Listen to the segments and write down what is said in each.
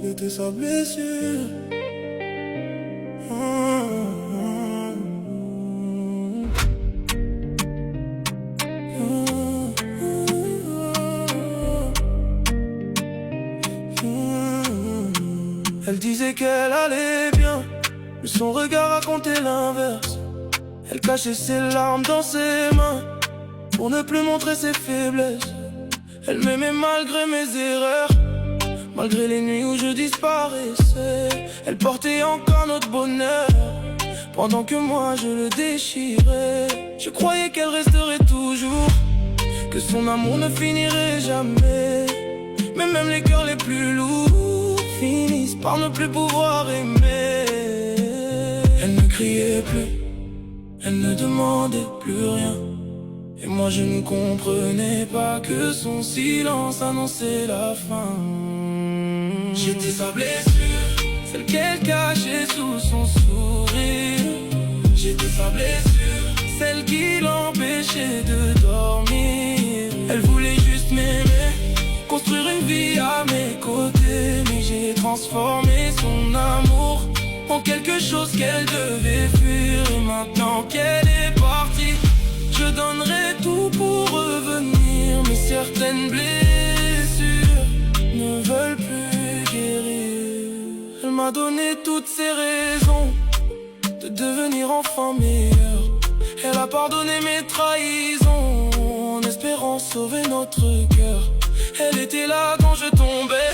J'étais sa blessure. Elle disait qu'elle allait bien, mais son regard racontait l'inverse. Elle cachait ses larmes dans ses mains pour ne plus montrer ses faiblesses. Elle m'aimait malgré mes erreurs, malgré les nuits où je disparaissais. Elle portait encore notre bonheur, pendant que moi je le déchirais. Je croyais qu'elle resterait toujours, que son amour ne finirait jamais. Mais même les cœurs les plus lourds finissent par ne plus pouvoir aimer. Elle ne criait plus, elle ne demandait plus rien. Et moi je ne comprenais pas que son silence annonçait la fin. J'étais sa blessure, celle qu'elle cachait sous son sourire. J'étais sa blessure, celle qui l'empêchait de dormir. Elle voulait juste m'aimer, construire une vie à mes côtés. Mais j'ai transformé son amour en quelque chose qu'elle devait fuir. Et maintenant qu'elle est partie, je donnerai tout pour revenir. Mais certaines blessures ne veulent plus guérir. Elle m'a donné toutes ses raisons de devenir enfin meilleure. Elle a pardonné mes trahisons en espérant sauver notre cœur. Elle était là quand je tombais,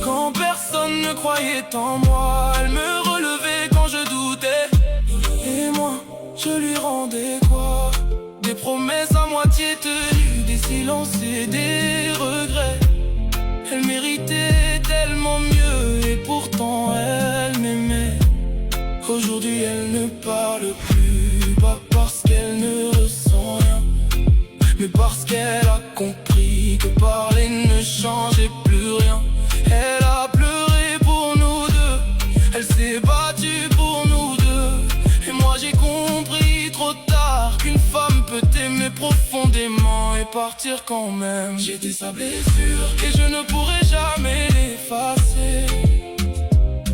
quand personne ne croyait en moi. Elle me relevait quand je doutais, et moi je lui rendais quoi? Des promesses à moitié tenues, des silences et des regrets. Elle méritait tellement mieux et pourtant elle m'aimait. Aujourd'hui elle ne parle plus, pas parce qu'elle ne ressent rien, mais parce qu'elle a compris que parler ne changeait plus rien. Elle a pleuré pour nous deux, elle s'est battue pour nous deux. Et moi j'ai compris trop tard qu'une femme peut aimer profondément et partir quand même. J'étais sa blessure et je ne pourrai jamais l'effacer.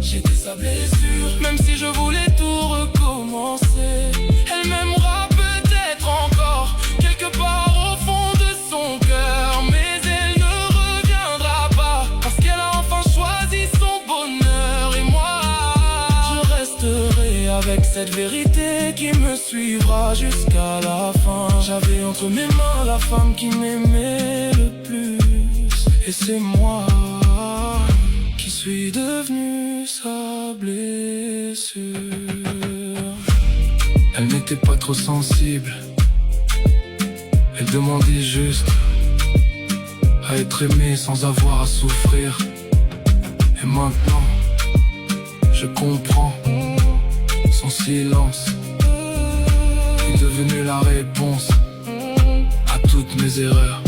J'étais sa blessure, même si je voulais tout recommencer. Elle m'aimera peut-être encore, quelque part au fond de son cœur, mais elle ne reviendra pas, parce qu'elle a enfin choisi son bonheur. Et moi, je resterai avec cette vérité qui me suivra jusqu'à la fin. J'avais entre mes mains la femme qui m'aimait le plus, et c'est moi qui suis devenu sa blessure. Elle n'était pas trop sensible, elle demandait juste à être aimée sans avoir à souffrir. Et maintenant, je comprends, son silence est devenu la réponse à toutes mes erreurs.